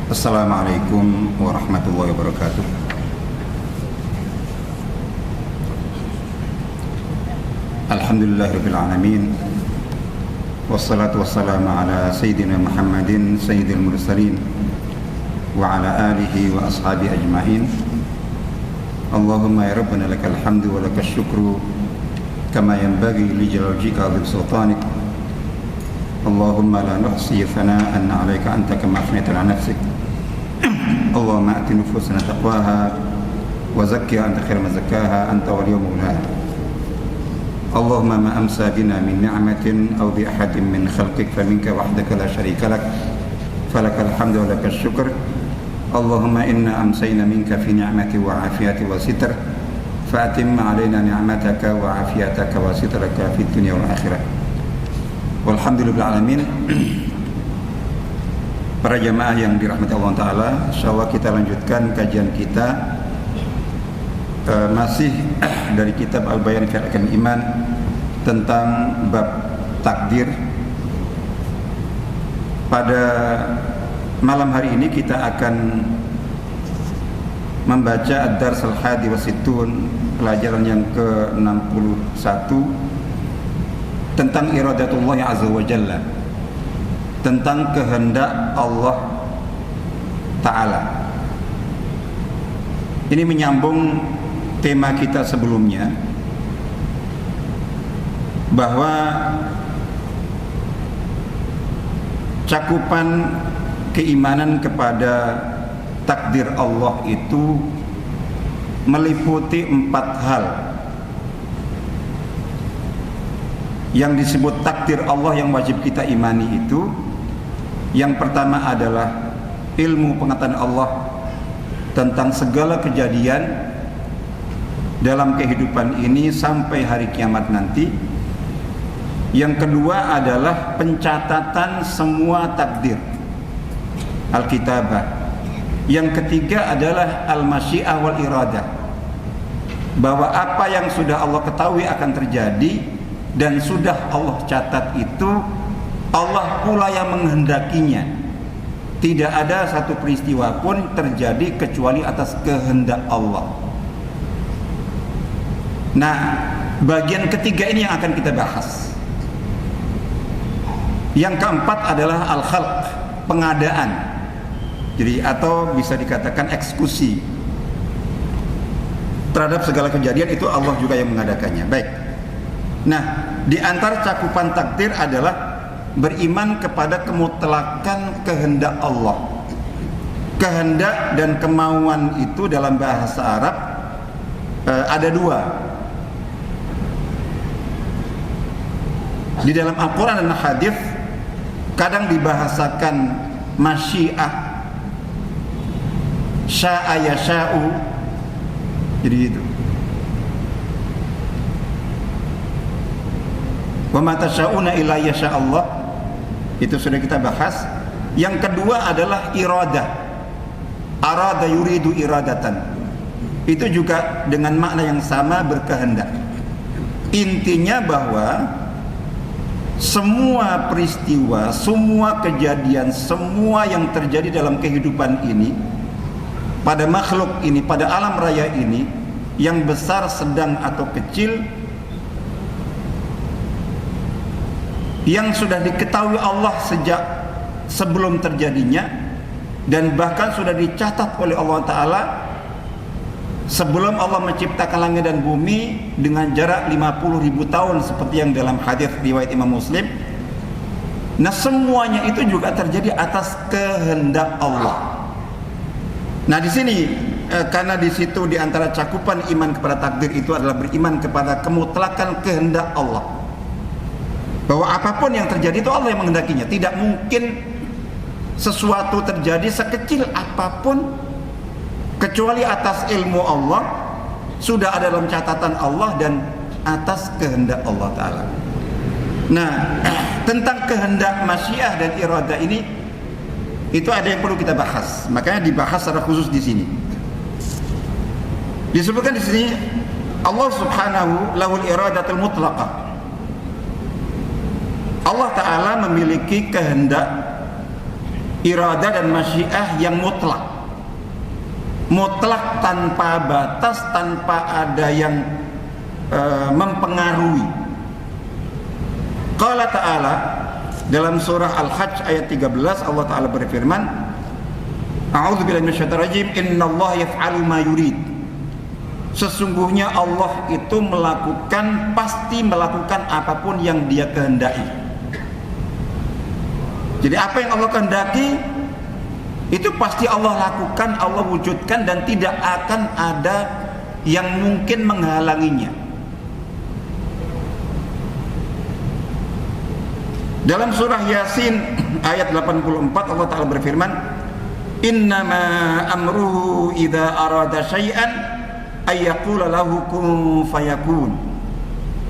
Assalamualaikum warahmatullahi wabarakatuh. Alhamdulillahirabbil alamin. Wassalatu wassalamu ala sayyidina Muhammadin sayyidil mursalin wa ala alihi wa ashabihi ajmain. Allahumma ya rabbana lakal hamdu wa lakal syukru kama yanbaghi li jalali wajhika wa sultanik. Allahumma la nuhsi thana'an 'alaika anta kama athnayta 'ala nafsik. Allahumma ati nufusana taqwaha wa zakkiha anta khairu man zakkaha anta waliyyu mawlaha. Allahumma ma amsa bina min ni'matin aw bi ahadin min khalqik faminka wahdaka la syarika lak falakal hamdu wa lakal syukr. Allahumma inna amsayna minka fi ni'mati wa afiyati wa sitr fa'atim 'alaina ni'mataka wa afiyataka wa sitraka fid dunya wal akhirah. Walhamdulillahil alamin. Para jamaah yang dirahmati Allah Ta'ala, insyaallah kita lanjutkan kajian kita masih dari kitab Al-Bayan fi Arkanil Iman tentang bab takdir. Pada malam hari ini kita akan membaca Ad-Dars Al-Hadi wa Sittun, pelajaran yang ke-61 tentang iradatullah azza wa jalla, tentang kehendak Allah Ta'ala. Ini menyambung tema kita sebelumnya, bahwa cakupan keimanan kepada takdir Allah itu meliputi 4 hal. Yang disebut takdir Allah yang wajib kita imani itu, yang pertama adalah ilmu pengetahuan Allah tentang segala kejadian dalam kehidupan ini sampai hari kiamat nanti. Yang kedua adalah pencatatan semua takdir, al-kitabah. Yang ketiga adalah al-masyiah wal iradah, bahwa apa yang sudah Allah ketahui akan terjadi dan sudah Allah catat itu Allah pula yang menghendakinya. Tidak ada satu peristiwa pun terjadi kecuali atas kehendak Allah. Nah, bagian ketiga ini yang akan kita bahas. Yang keempat adalah al-khalq, pengadaan. Jadi atau bisa dikatakan eksekusi terhadap segala kejadian itu Allah juga yang mengadakannya. Baik. Nah, di antara cakupan takdir adalah beriman kepada kemutlakan kehendak Allah. Kehendak dan kemauan itu dalam bahasa Arab ada 2. Di dalam Al-Quran dan Hadis kadang dibahasakan masyiah, sya'a yasha'u, jadi itu. Wa ma tasyauna illa yasha Allah, itu sudah kita bahas. Yang kedua adalah iradah, arada yuridu iradatan, itu juga dengan makna yang sama, berkehendak. Intinya bahwa semua peristiwa, semua kejadian, semua yang terjadi dalam kehidupan ini, pada makhluk ini, pada alam raya ini, yang besar, sedang atau kecil, yang sudah diketahui Allah sejak sebelum terjadinya, dan bahkan sudah dicatat oleh Allah Ta'ala sebelum Allah menciptakan langit dan bumi dengan jarak 50.000 tahun, seperti yang dalam hadis riwayat Imam Muslim. Nah, semuanya itu juga terjadi atas kehendak Allah. Nah, di sini karena di situ di antara cakupan iman kepada takdir itu adalah beriman kepada kemutlakan kehendak Allah, bahwa apapun yang terjadi itu Allah yang menghendakinya. Tidak mungkin sesuatu terjadi sekecil apapun kecuali atas ilmu Allah, sudah ada dalam catatan Allah dan atas kehendak Allah Ta'ala. Nah, tentang kehendak masyiah dan iradah ini, itu ada yang perlu kita bahas. Makanya dibahas secara khusus di sini. Disebutkan di sini Allah Subhanahu lahul iradatul mutlaqah. Allah Ta'ala memiliki kehendak iradah dan masyiah yang mutlak, mutlak tanpa batas, tanpa ada yang mempengaruhi. Qala ta'ala dalam surah Al-Hajj ayat 13, Allah Ta'ala berfirman, A'udzubillahi minasyaitonir rajim, innallaha yaf'alu ma yurid. Sesungguhnya Allah itu pasti melakukan apapun yang Dia kehendaki. Jadi apa yang Allah kehendaki itu pasti Allah lakukan, Allah wujudkan, dan tidak akan ada yang mungkin menghalanginya. Dalam surah Yasin ayat 84 Allah Ta'ala berfirman, innama amruhu idza arada syai'an ayyaqula lahu kun fayakun.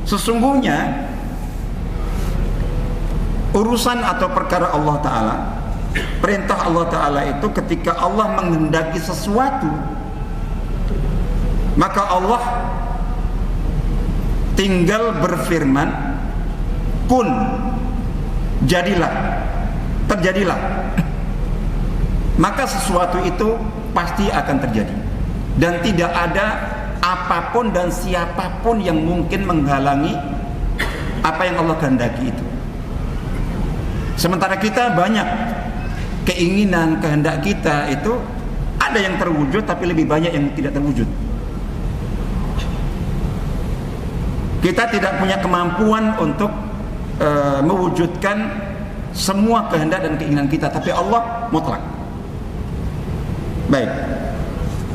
Sesungguhnya urusan atau perkara Allah Ta'ala, perintah Allah Ta'ala itu ketika Allah menghendaki sesuatu, maka Allah tinggal berfirman, kun, jadilah, terjadilah. Maka sesuatu itu pasti akan terjadi, dan tidak ada apapun dan siapapun yang mungkin menghalangi apa yang Allah kehendaki itu. Sementara kita banyak keinginan, kehendak kita itu ada yang terwujud, tapi lebih banyak yang tidak terwujud. Kita tidak punya kemampuan untuk mewujudkan semua kehendak dan keinginan kita, tapi Allah mutlak. Baik.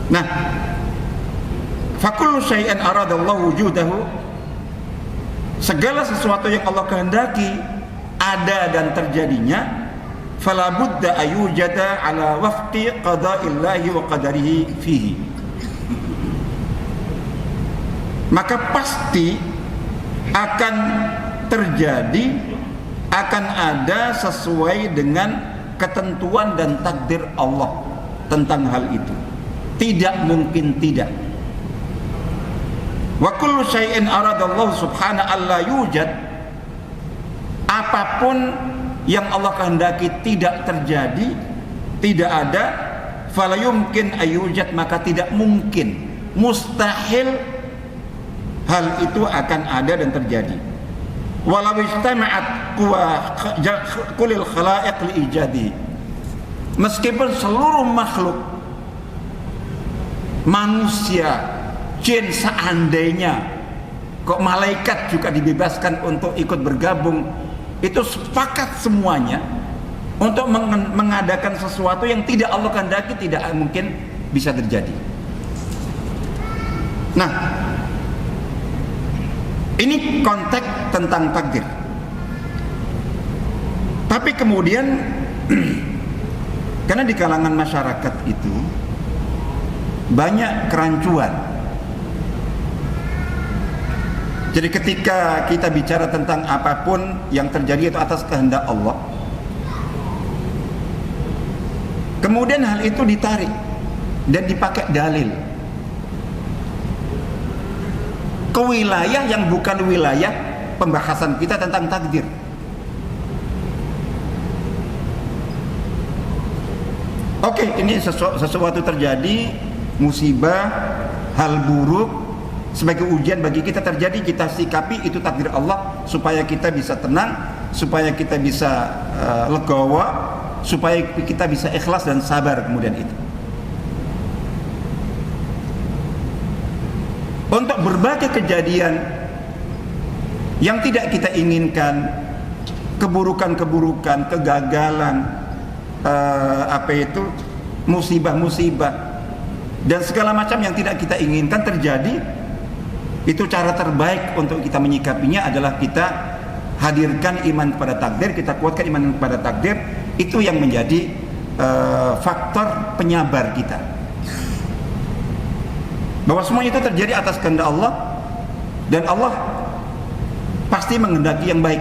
Nah, fakullu syai'an aradallahu wujudahu, segala sesuatu yang Allah kehendaki ada dan terjadinya, fala budda ayujada ala wafqi qada'illahi wa qadarihi fihi. Maka pasti akan terjadi, akan ada sesuai dengan ketentuan dan takdir Allah tentang hal itu. Tidak mungkin tidak. Wa kullu syai'in aradallahu subhanahu alla yujad, apapun yang Allah kehendaki tidak terjadi, tidak ada, fala yumkin ayujad, maka tidak mungkin, mustahil hal itu akan ada dan terjadi. Walau istama'at kulil khalaiq li ijadi, meskipun seluruh makhluk, manusia, jin, seandainya kok malaikat juga dibebaskan untuk ikut bergabung, itu sepakat semuanya untuk mengadakan sesuatu yang tidak Allah kehendaki, tidak mungkin bisa terjadi. Nah, ini konteks tentang takdir. Tapi kemudian karena di kalangan masyarakat itu banyak kerancuan. Jadi ketika kita bicara tentang apapun yang terjadi itu atas kehendak Allah, kemudian hal itu ditarik dan dipakai dalil ke wilayah yang bukan wilayah pembahasan kita tentang takdir. Oke, ini sesuatu terjadi, musibah, hal buruk, sebagai ujian bagi kita terjadi, kita sikapi itu takdir Allah supaya kita bisa tenang, supaya kita bisa legowo, supaya kita bisa ikhlas dan sabar kemudian itu. Untuk berbagai kejadian yang tidak kita inginkan, keburukan-keburukan, kegagalan, musibah-musibah dan segala macam yang tidak kita inginkan terjadi, itu cara terbaik untuk kita menyikapinya adalah kita hadirkan iman kepada takdir, kita kuatkan iman kepada takdir. Itu yang menjadi faktor penyabar kita, bahwa semua itu terjadi atas kehendak Allah, dan Allah pasti menghendaki yang baik.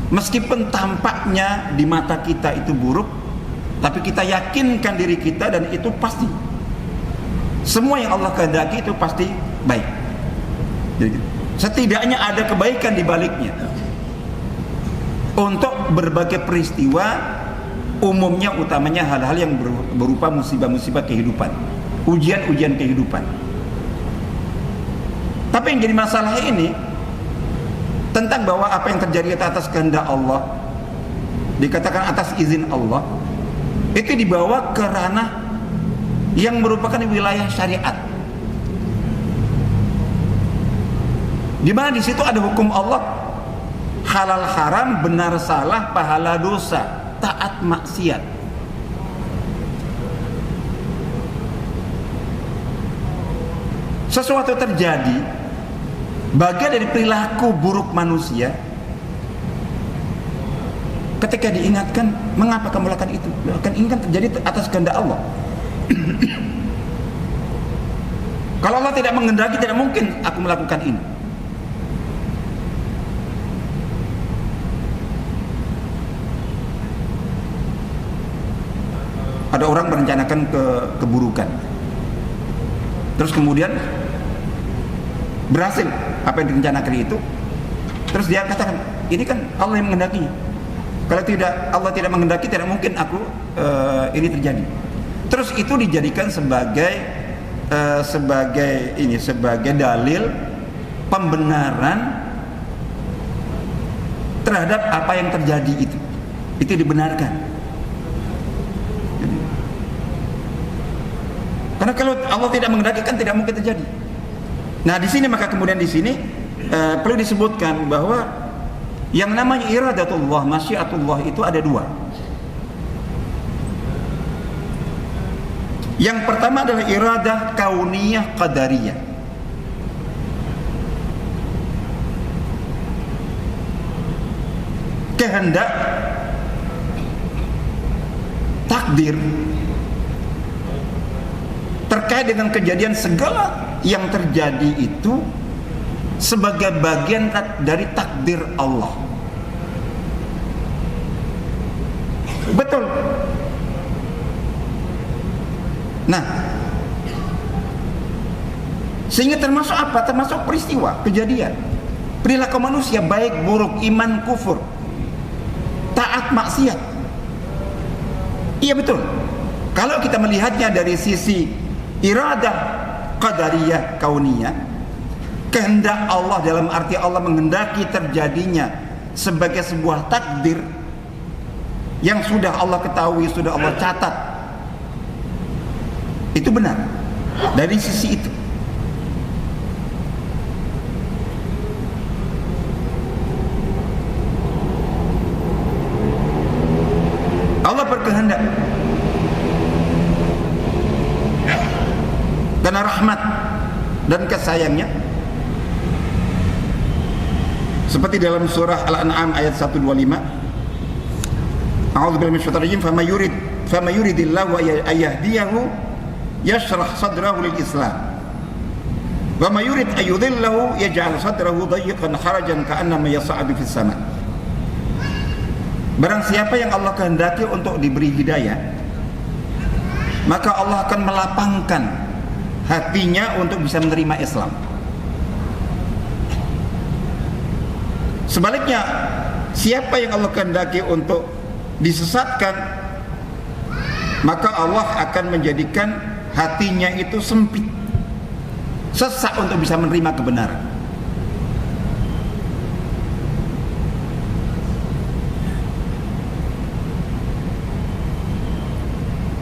Meskipun tampaknya di mata kita itu buruk, tapi kita yakinkan diri kita dan itu pasti, semua yang Allah kehendaki itu pasti baik. Jadi, setidaknya ada kebaikan di baliknya. Untuk berbagai peristiwa umumnya utamanya hal-hal yang berupa musibah-musibah kehidupan, ujian-ujian kehidupan. Tapi yang jadi masalah ini tentang bahwa apa yang terjadi atas kehendak Allah, dikatakan atas izin Allah, itu dibawa ke ranah yang merupakan wilayah syariat, di mana di situ ada hukum Allah, halal haram, benar salah, pahala dosa, taat maksiat. Sesuatu terjadi bagian dari perilaku buruk manusia. Ketika diingatkan, mengapa kamu lakukan itu? Kan ini kan terjadi atas kehendak Allah. Kalau Allah tidak menghendaki, tidak mungkin aku melakukan ini. Ada orang merencanakan keburukan, terus kemudian berhasil apa yang direncanakan itu. Terus dia katakan, ini kan Allah yang menghendakinya. Kalau tidak, Allah tidak menghendaki, tidak mungkin aku ini terjadi. Terus itu dijadikan sebagai dalil pembenaran terhadap apa yang terjadi itu. Itu dibenarkan. Karena kalau Allah tidak menghendaki kan tidak mungkin terjadi. Nah, di sini maka kemudian di sini perlu disebutkan bahwa yang namanya iradatullah, masyiatullah itu ada dua. Yang pertama adalah iradah kauniyah qadariyah. Kehendak, takdir terkait dengan kejadian segala yang terjadi itu sebagai bagian dari takdir Allah. Betul. Nah, sehingga termasuk apa? Termasuk peristiwa, kejadian, perilaku manusia baik buruk, iman kufur, taat maksiat. Iya betul. Kalau kita melihatnya dari sisi iradah qadariyah kauniyah, kehendak Allah dalam arti Allah menghendaki terjadinya sebagai sebuah takdir yang sudah Allah ketahui, sudah Allah catat, itu benar dari sisi itu. Allah berkehendak karena rahmat dan kasih-sayangnya, seperti dalam surah Al-An'am ayat 125, A'udzubillahi minasyaitonir rajim, fama yuridillahu ayyahdiyahu yashrah sadrahu lil Islam wa ma yurid ayyudhillahu yaj'al sadrahu dayyqan harajan ka'annama yas'adu fis sama'. Barang siapa yang Allah kehendaki untuk diberi hidayah, maka Allah akan melapangkan hatinya untuk bisa menerima Islam. Sebaliknya, siapa yang Allah kehendaki untuk disesatkan, maka Allah akan menjadikan hatinya itu sempit, sesak untuk bisa menerima kebenaran.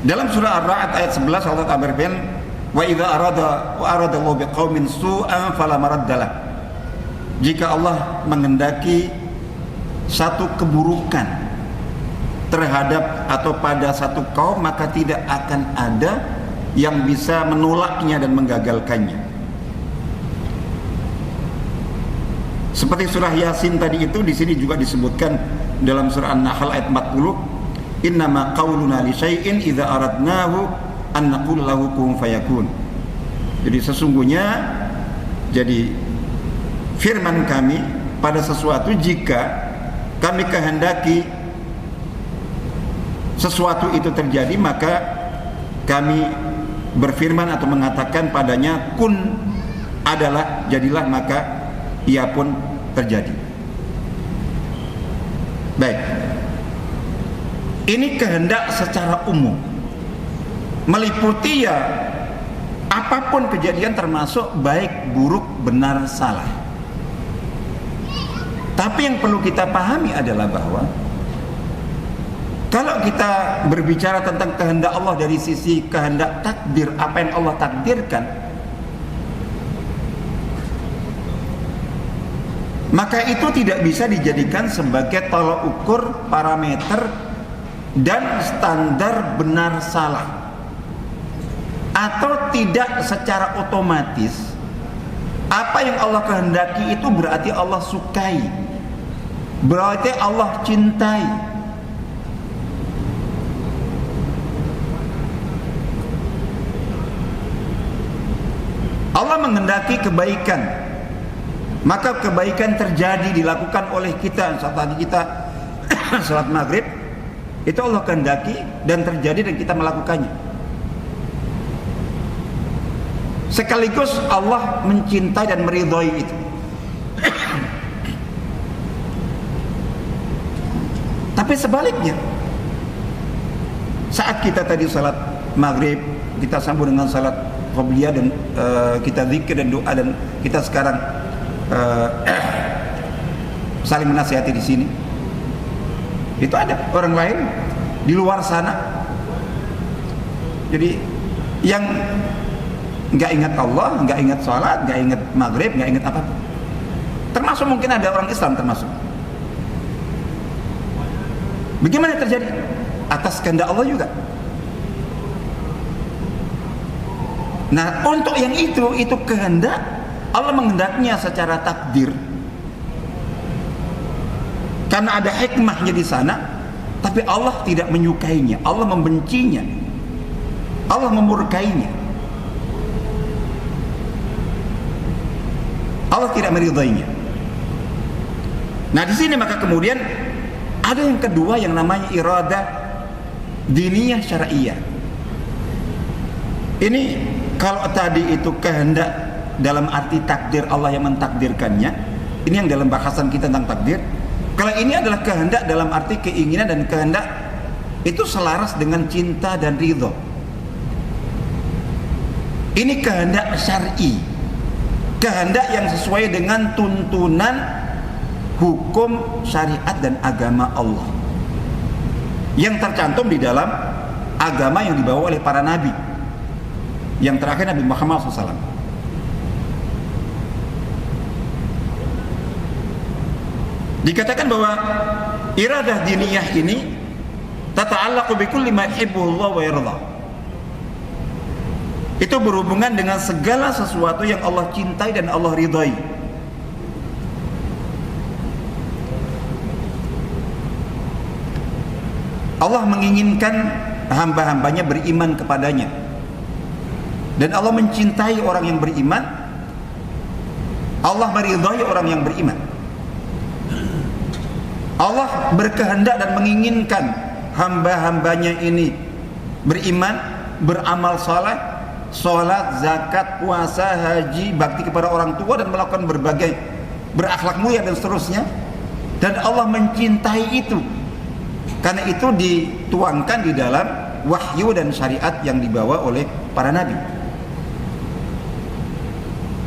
Dalam surah Ar-Ra'd ayat 11 Allah Ta'ala berfirman, wa idza arada Allahu biqaumin su'an fala maraddalah. Jika Allah menghendaki satu keburukan terhadap atau pada satu kaum, maka tidak akan ada yang bisa menolaknya dan menggagalkannya. Seperti surah Yasin tadi itu, di sini juga disebutkan dalam surah An-Nahl ayat 40, innama qauluna li syai'in idza aradnahu an naqul lahu kun fayakun. Jadi sesungguhnya, jadi firman kami pada sesuatu, jika kami kehendaki sesuatu itu terjadi, maka kami berfirman atau mengatakan padanya kun, adalah, jadilah, maka ia pun terjadi. Baik. Ini kehendak secara umum, meliputi ya apapun kejadian, termasuk baik, buruk, benar, salah. Tapi yang perlu kita pahami adalah bahwa kalau kita berbicara tentang kehendak Allah dari sisi kehendak takdir, apa yang Allah takdirkan, maka itu tidak bisa dijadikan sebagai tolak ukur, parameter, dan standar benar salah. Atau tidak secara otomatis apa yang Allah kehendaki itu berarti Allah sukai, berarti Allah cintai. Allah menghendaki kebaikan, maka kebaikan terjadi, dilakukan oleh kita. Saat tadi kita salat maghrib, itu Allah kehendaki dan terjadi dan kita melakukannya. Sekaligus Allah mencintai dan meridhai itu. Tapi sebaliknya, saat kita tadi salat maghrib, kita sambung dengan salat qabliyah dan kita zikir dan doa, dan kita sekarang saling menasihati di sini. Itu ada orang lain di luar sana, jadi yang nggak ingat Allah, nggak ingat sholat, nggak ingat maghrib, nggak ingat apa, termasuk mungkin ada orang Islam termasuk. Bagaimana terjadi? Atas kehendak Allah juga. Nah, untuk yang itu kehendak Allah menghendaknya secara takdir, karena ada hikmahnya di sana. Tapi Allah tidak menyukainya, Allah membencinya, Allah memurkainya, Allah tidak meridainya. Nah, di sini maka kemudian ada yang kedua yang namanya iradah diniyah syar'iyah. Ini kalau tadi itu kehendak dalam arti takdir, Allah yang mentakdirkannya, ini yang dalam bahasan kita tentang takdir. Kalau ini adalah kehendak dalam arti keinginan, dan kehendak itu selaras dengan cinta dan ridho. Ini kehendak syar'i, kehendak yang sesuai dengan tuntunan hukum syariat dan agama Allah yang tercantum di dalam agama yang dibawa oleh para nabi. Yang terakhir Nabi Muhammad SAW. Dikatakan bahwa iradah diniyah ini tata'allaqu bikulli ma yuhibbuhu Allah wa yarda. Itu berhubungan dengan segala sesuatu yang Allah cintai dan Allah ridhai. Allah menginginkan hamba-hambanya beriman kepadanya, dan Allah mencintai orang yang beriman. Allah meridhai orang yang beriman. Allah berkehendak dan menginginkan hamba-hambanya ini beriman, beramal saleh, sholat, zakat, puasa, haji, bakti kepada orang tua, dan melakukan berbagai berakhlak mulia dan seterusnya. Dan Allah mencintai itu, karena itu dituangkan di dalam wahyu dan syariat yang dibawa oleh para nabi.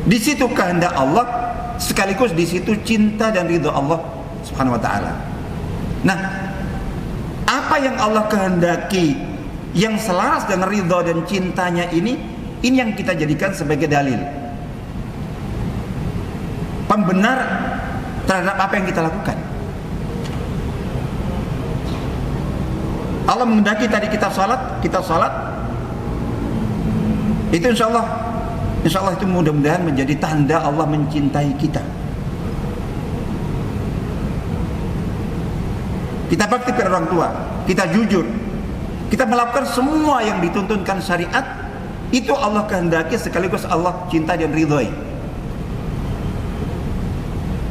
Di situ kehendak Allah, sekaligus di situ cinta dan ridha Allah Subhanahu wa taala. Nah, apa yang Allah kehendaki yang selaras dengan ridha dan cintanya ini yang kita jadikan sebagai dalil pembenar terhadap apa yang kita lakukan. Allah menghendaki tadi kita salat, itu insya Allah itu mudah-mudahan menjadi tanda Allah mencintai kita. Kita bakti kepada orang tua, kita jujur, kita melakukan semua yang dituntunkan syariat, itu Allah kehendaki, sekaligus Allah cinta dan ridhai.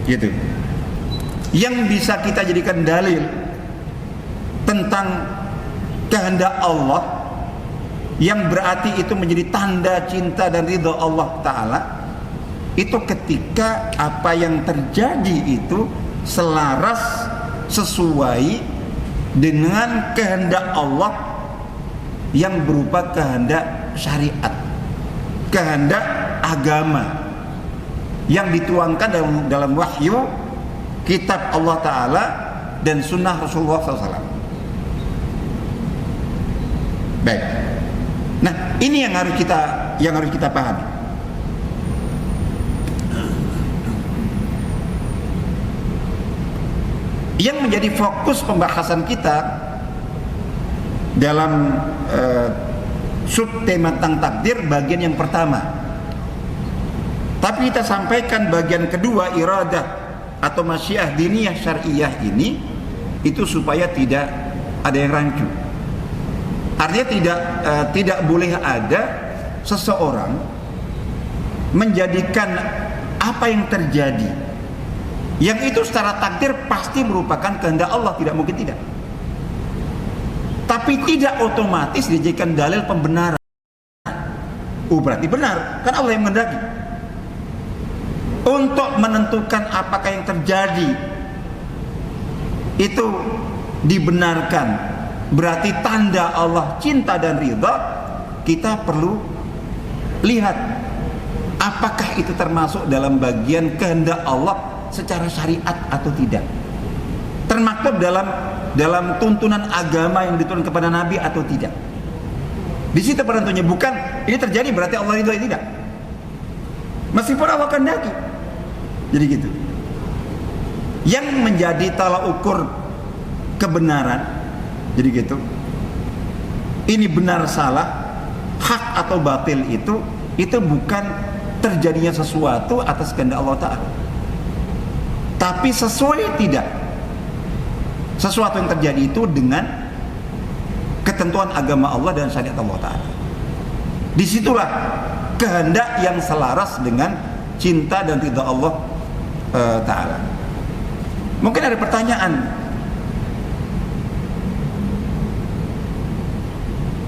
Gitu. Yang bisa kita jadikan dalil tentang kehendak Allah, yang berarti itu menjadi tanda cinta dan ridha Allah Ta'ala, itu ketika apa yang terjadi itu selaras, sesuai dengan kehendak Allah yang berupa kehendak syariat, kehendak agama yang dituangkan dalam wahyu kitab Allah Ta'ala dan sunnah Rasulullah SAW. Baik. Nah, ini yang harus kita pahami. Yang menjadi fokus pembahasan kita dalam subtema tentang takdir bagian yang pertama. Tapi kita sampaikan bagian kedua, iradah atau masyiah diniyah syariah ini, itu supaya tidak ada yang rancu. Artinya tidak boleh ada seseorang menjadikan apa yang terjadi, yang itu secara takdir pasti merupakan kehendak Allah, tidak mungkin tidak. Tapi tidak otomatis dijadikan dalil pembenaran. Berarti benar, kan Allah yang menghendaki. Untuk menentukan apakah yang terjadi itu dibenarkan, berarti tanda Allah cinta dan ridha, kita perlu lihat apakah itu termasuk dalam bagian kehendak Allah secara syariat atau tidak, termaktub dalam tuntunan agama yang diturunkan kepada Nabi atau tidak. Di situ penentunya, bukan ini terjadi berarti Allah ridha, tidak, meskipun Allah kehendaki. Jadi gitu. Yang menjadi tolak ukur kebenaran, jadi gitu, ini benar salah, hak atau batil, itu bukan terjadinya sesuatu atas kehendak Allah Ta'ala, tapi sesuai tidak sesuatu yang terjadi itu dengan ketentuan agama Allah dan syariat Allah Ta'ala. Disitulah kehendak yang selaras dengan cinta dan ridha Allah Ta'ala. Mungkin ada pertanyaan,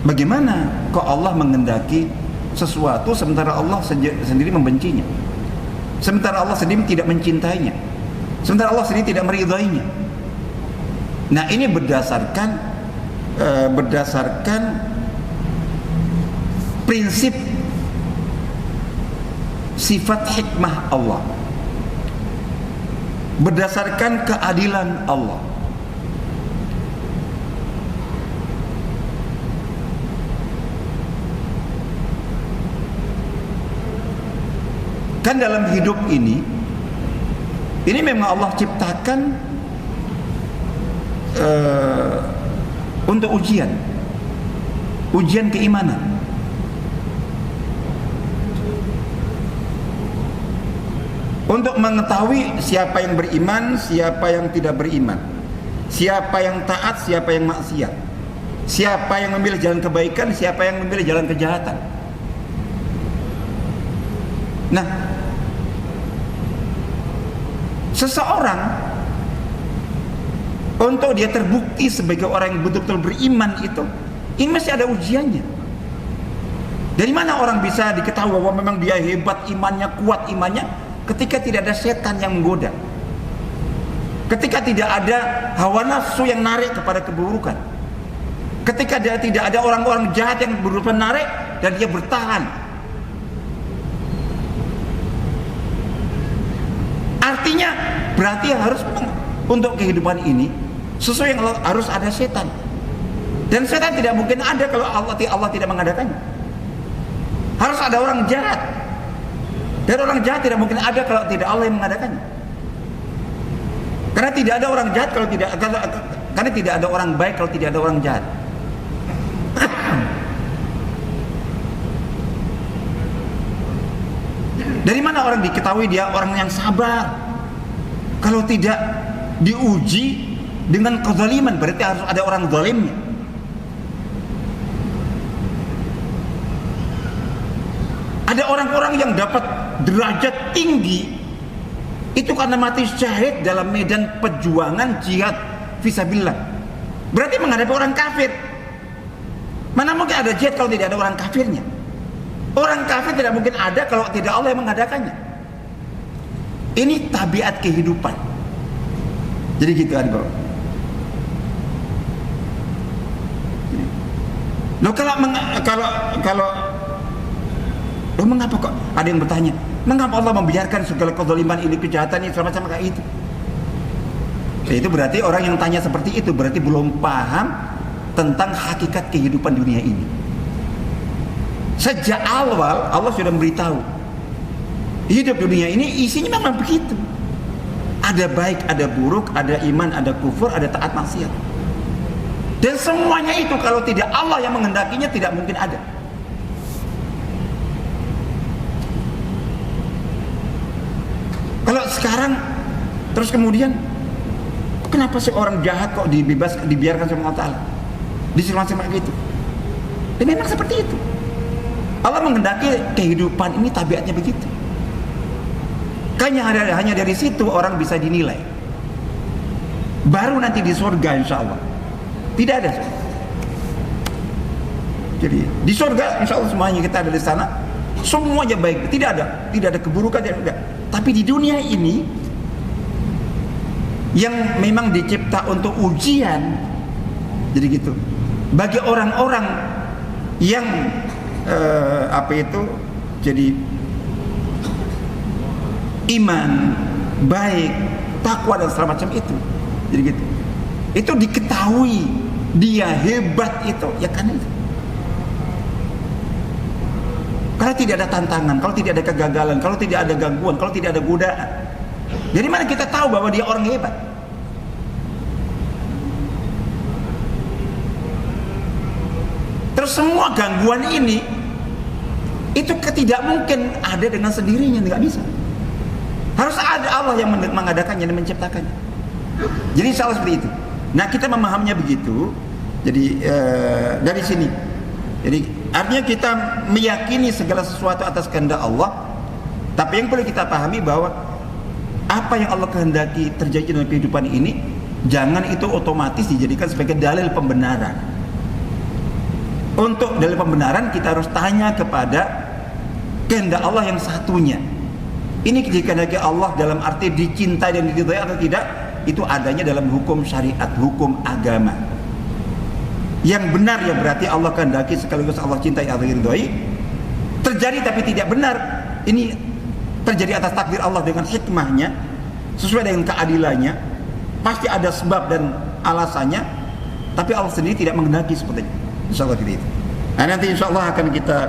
bagaimana kok Allah menghendaki sesuatu sementara Allah sendiri membencinya, sementara Allah sendiri tidak mencintainya, sementara Allah sendiri tidak meridainya? Nah, ini berdasarkan prinsip sifat hikmah Allah, berdasarkan keadilan Allah. Kan dalam hidup ini memang Allah ciptakan untuk ujian keimanan. Untuk mengetahui siapa yang beriman, siapa yang tidak beriman, siapa yang taat, siapa yang maksiat, siapa yang memilih jalan kebaikan, siapa yang memilih jalan kejahatan. Nah, seseorang untuk dia terbukti sebagai orang yang betul-betul beriman ini masih ada ujiannya. Dari mana orang bisa diketahui bahwa memang dia hebat imannya, kuat imannya? Ketika tidak ada setan yang menggoda, ketika tidak ada hawa nafsu yang narik kepada keburukan, ketika tidak ada orang-orang jahat yang berusaha narik dan dia bertahan. Artinya berarti harus untuk kehidupan ini sesuai yang harus ada setan, dan setan tidak mungkin ada kalau Allah tidak mengadakannya. Harus ada orang jahat, dan orang jahat tidak mungkin ada kalau tidak Allah yang mengadakannya. Karena tidak ada orang jahat karena tidak ada orang baik kalau tidak ada orang jahat. Dari mana orang diketahui dia orang yang sabar kalau tidak diuji dengan kezaliman? Berarti harus ada orang zalimnya. Ada orang-orang yang dapat derajat tinggi itu karena mati syahid dalam medan perjuangan jihad fisabilillah. Berarti menghadapi orang kafir. Mana mungkin ada jihad kalau tidak ada orang kafirnya? Orang kafir tidak mungkin ada kalau tidak Allah yang mengadakannya. Ini tabiat kehidupan. Jadi gitu, adik-adik. Loh kalau loh mengapa kok ada yang bertanya, mengapa Allah membiarkan segala kezaliman ini, kejahatan ini sama-sama kayak itu? Ya, itu berarti orang yang tanya seperti itu berarti belum paham tentang hakikat kehidupan dunia ini. Sejak awal Allah sudah memberitahu hidup dunia ini isinya memang begitu. Ada baik, ada buruk, ada iman, ada kufur, ada taat maksiat. Dan semuanya itu kalau tidak Allah yang menghendakinya tidak mungkin ada. Kalau sekarang terus kemudian kenapa sih orang jahat kok dibiarkan sama Allah Ta'ala, diselamatkan gitu? Dan memang seperti itu. Allah menghendaki kehidupan ini tabiatnya begitu. Hanya dari situ orang bisa dinilai. Baru nanti di surga insya Allah. Tidak ada. Jadi di surga insya Allah semuanya kita ada di sana, semuanya baik, tidak ada keburukan, tidak ada. Tapi di dunia ini yang memang dicipta untuk ujian, jadi gitu. Bagi orang-orang yang jadi iman, baik, takwa dan segala macam itu, jadi gitu. Itu diketahui dia hebat itu, ya kan itu. Kalau tidak ada tantangan, kalau tidak ada kegagalan, kalau tidak ada gangguan, kalau tidak ada godaan, dari mana kita tahu bahwa dia orang hebat? Terus semua gangguan ini itu tidak mungkin ada dengan sendirinya, nggak bisa. Harus ada Allah yang mengadakannya dan menciptakannya. Jadi salah seperti itu. Nah kita memahaminya begitu. Jadi dari sini. Jadi artinya kita meyakini segala sesuatu atas kehendak Allah. Tapi yang perlu kita pahami bahwa apa yang Allah kehendaki terjadi dalam kehidupan ini, jangan itu otomatis dijadikan sebagai dalil pembenaran. Untuk dalil pembenaran kita harus tanya kepada kehendak Allah yang satunya. Ini dikehendaki Allah dalam arti dicintai dan diridhai atau tidak, itu adanya dalam hukum syariat, hukum agama. Yang benar ya berarti Allah kehendaki sekaligus Allah cintai atau diridhai. Terjadi tapi tidak benar, ini terjadi atas takdir Allah dengan hikmahnya, sesuai dengan keadilannya. Pasti ada sebab dan alasannya, tapi Allah sendiri tidak menghendaki seperti itu. Insyaallah gitu. Nah, nanti insyaallah akan kita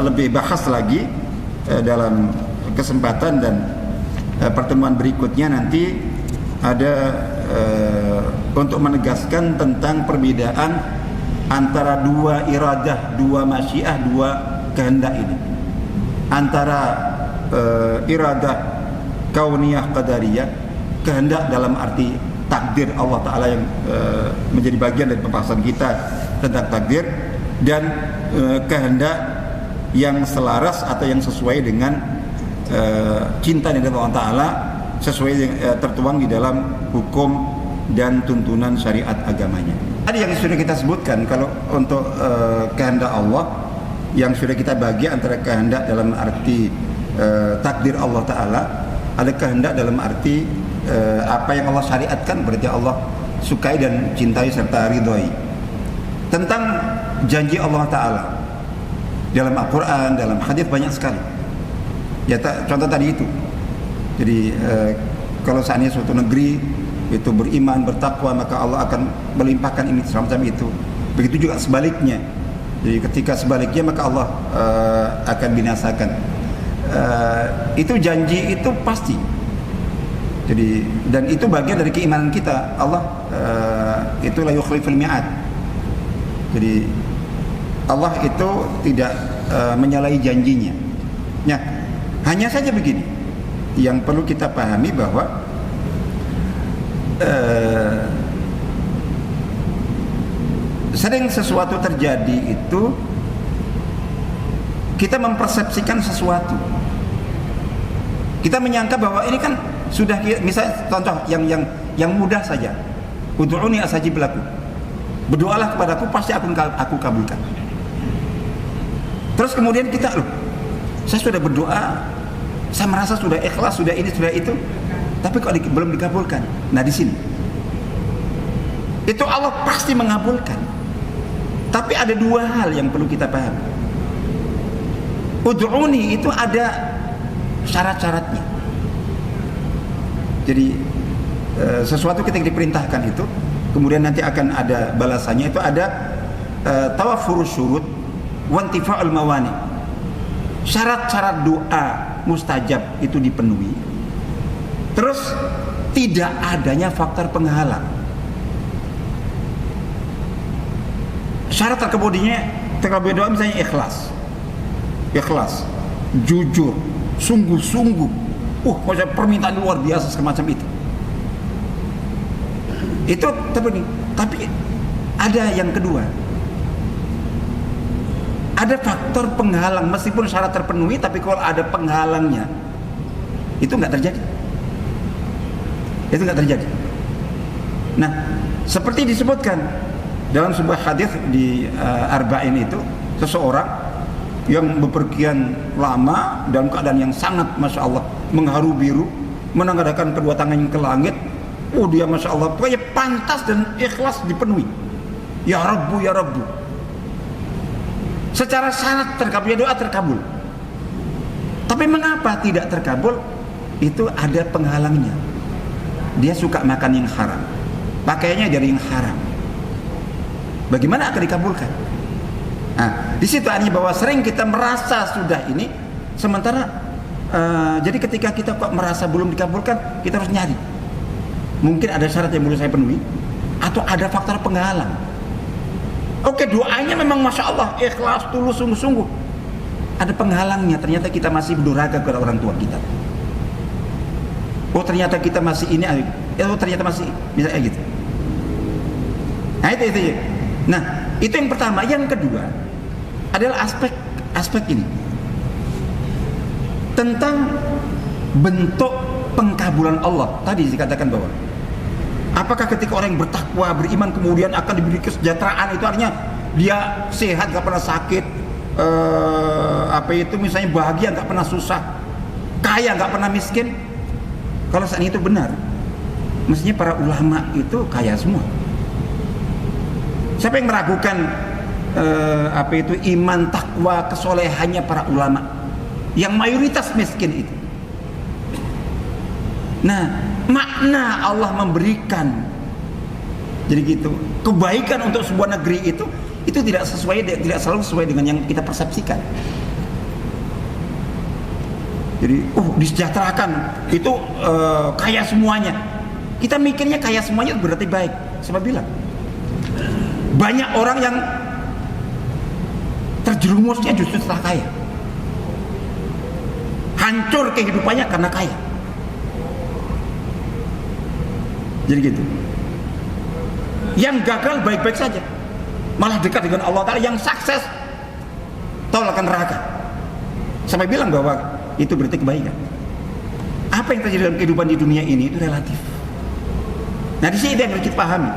lebih bahas lagi dalam kesempatan dan pertemuan berikutnya. Nanti ada untuk menegaskan tentang perbedaan antara dua iradah, dua masyiah, dua kehendak ini, antara iradah kauniyah qadariyah, kehendak dalam arti takdir Allah Ta'ala yang menjadi bagian dari pembahasan kita tentang takdir, dan kehendak yang selaras atau yang sesuai dengan cinta dari Allah Ta'ala, sesuai tertuang di dalam hukum dan tuntunan syariat agamanya. Tadi yang sudah kita sebutkan, kalau untuk kehendak Allah yang sudah kita bagi antara kehendak dalam arti takdir Allah Ta'ala, ada kehendak dalam arti apa yang Allah syariatkan, berarti Allah sukai dan cintai serta ridhoi. Tentang janji Allah Ta'ala dalam Al-Quran, dalam hadis banyak sekali. Ya, contoh tadi itu. Jadi kalau seandainya suatu negeri itu beriman, bertakwa, maka Allah akan melimpahkan ini semacam itu. Begitu juga sebaliknya. Jadi ketika sebaliknya maka Allah akan binasakan. Itu janji itu pasti. Jadi dan itu bagian dari keimanan kita. Allah itu la yukhliful mi'ad. Jadi Allah itu tidak menyalahi janjinya. Ya, hanya saja begini. Yang perlu kita pahami bahwa sering sesuatu terjadi itu kita mempersepsikan sesuatu. Kita menyangka bahwa ini kan sudah, misalnya contoh yang mudah saja. Ud'uni astajib lakum. Berdoalah kepadaku pasti aku kabulkan. Terus kemudian kita, loh, saya sudah berdoa, saya merasa sudah ikhlas, sudah ini, sudah itu, tapi kok belum dikabulkan. Nah di sini itu Allah pasti mengabulkan, Tapi ada dua hal yang perlu kita pahami. Ud'uni itu ada syarat-syaratnya. Jadi sesuatu ketika diperintahkan itu, kemudian nanti akan ada balasannya, itu ada tawafurus syurut wantifa'ul mawani. Syarat-syarat doa mustajab itu dipenuhi. Terus tidak adanya faktor penghalang. Syarat terkabulnya doa misalnya ikhlas, jujur, sungguh-sungguh. Maksudnya permintaan luar biasa semacam itu. Itu terpenuhi. Tapi ada yang kedua. Ada faktor penghalang, meskipun syarat terpenuhi, tapi kalau ada penghalangnya, itu nggak terjadi. Itu nggak terjadi. Nah, seperti disebutkan dalam sebuah hadis di Arba'in itu, seseorang yang bepergian lama dalam keadaan yang sangat masya Allah mengharu biru, menangadakan kedua tangannya ke langit. Dia masya Allah pokoknya pantas dan ikhlas dipenuhi. Ya Rabbu ya Rabbu. Secara syarat terkabul, doa terkabul. Tapi mengapa tidak terkabul? Itu ada penghalangnya. Dia suka makan yang haram, pakainya dari yang haram. Bagaimana akan dikabulkan? Nah, di situ artinya bahwa sering kita merasa sudah ini, sementara jadi ketika kita kok merasa belum dikabulkan, kita harus nyari. Mungkin ada syarat yang belum saya penuhi, atau ada faktor penghalang. Oke, doanya memang masya Allah ikhlas, tulus, sungguh-sungguh. Ada penghalangnya, ternyata kita masih berdurhaka kepada orang tua kita. Ternyata kita masih ini, ternyata masih misalnya gitu. Nah itu. Nah itu yang pertama. Yang kedua adalah aspek ini tentang bentuk pengkabulan Allah. Tadi dikatakan bahwa apakah ketika orang yang bertakwa, beriman, kemudian akan diberi kesejahteraan, itu artinya dia sehat, gak pernah sakit, misalnya bahagia, gak pernah susah, kaya, gak pernah miskin. Kalau saat itu benar, mestinya para ulama itu kaya semua. Siapa yang meragukan iman, takwa, kesolehannya para ulama yang mayoritas miskin itu? Nah, makna Allah memberikan jadi gitu kebaikan untuk sebuah negeri itu tidak selalu sesuai dengan yang kita persepsikan. Jadi disejahterakan itu kaya semuanya. Kita mikirnya kaya semuanya berarti baik. Siapa bilang? Banyak orang yang terjerumusnya justru setelah kaya, hancur kehidupannya karena kaya. Jadi gitu. Yang gagal baik-baik saja, malah dekat dengan Allah Ta'ala. Yang sukses tolak neraka. Sampai bilang bahwa itu berarti kebaikan. Apa yang terjadi dalam kehidupan di dunia ini itu relatif. Nah di sini yang harus kita pahami.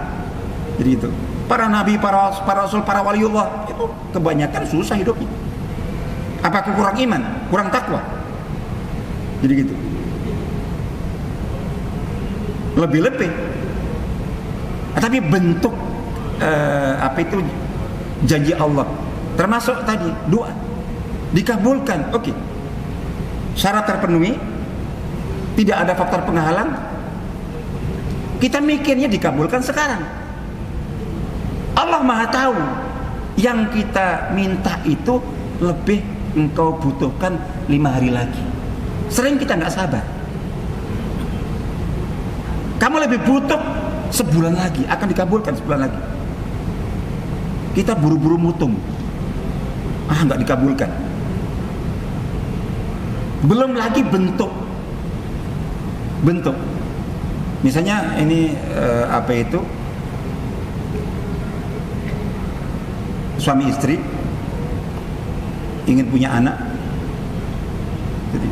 Jadi itu para nabi, para rasul, para waliullah itu kebanyakan susah hidupnya. Apakah kurang iman, kurang takwa? Jadi gitu. Lebih-lebih. Tapi bentuk janji Allah, termasuk tadi doa dikabulkan. Oke. Syarat terpenuhi, tidak ada faktor penghalang. Kita mikirnya dikabulkan sekarang. Allah Maha tahu yang kita minta itu lebih engkau butuhkan 5 hari lagi. Sering kita nggak sabar. Kamu lebih butuh sebulan lagi, akan dikabulkan sebulan lagi. Kita buru-buru mutung, nggak dikabulkan. Belum lagi bentuk. Misalnya ini suami istri ingin punya anak, jadi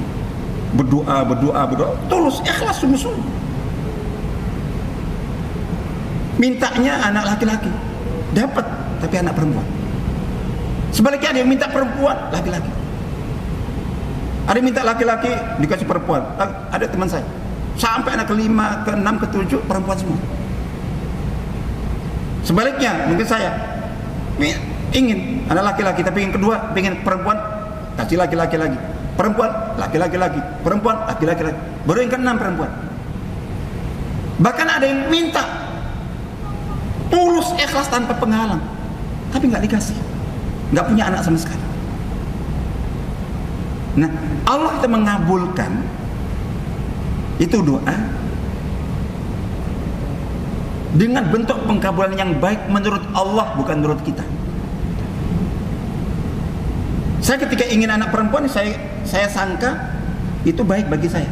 berdoa tulus, ikhlas, sungguh-sungguh. Mintanya anak laki-laki, dapat, tapi anak perempuan. Sebaliknya ada yang minta perempuan, laki-laki. Ada yang minta laki-laki, dikasih perempuan. Ada teman saya, sampai anak ke-5, ke-6, ke-7 perempuan semua. Sebaliknya, mungkin saya ingin anak laki-laki, tapi yang kedua ingin perempuan, kasih laki-laki lagi, perempuan, laki-laki lagi, perempuan, laki-laki lagi, baru yang keenam perempuan. Bahkan ada yang minta tulus ikhlas tanpa penghalang, tapi nggak dikasih, nggak punya anak sama sekali. Nah, Allah itu mengabulkan itu doa dengan bentuk pengkabulan yang baik menurut Allah, bukan menurut kita. Saya ketika ingin anak perempuan, saya sangka itu baik bagi saya.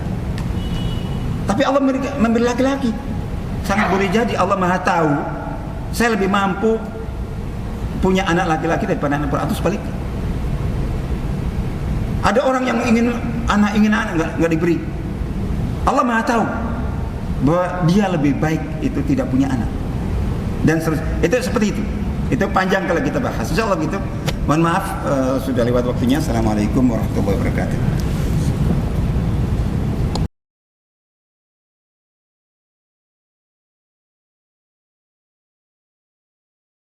Tapi Allah memberi laki-laki. Sangat boleh jadi Allah Maha tahu saya lebih mampu punya anak laki-laki daripada anak perempuan, atau sebaliknya. Ada orang yang ingin anak nggak diberi. Allah Maha tahu bahwa dia lebih baik itu tidak punya anak. Dan itu seperti itu. Itu panjang kalau kita bahas. Insyaallah gitu. Mohon maaf sudah lewat waktunya. Assalamualaikum warahmatullahi wabarakatuh.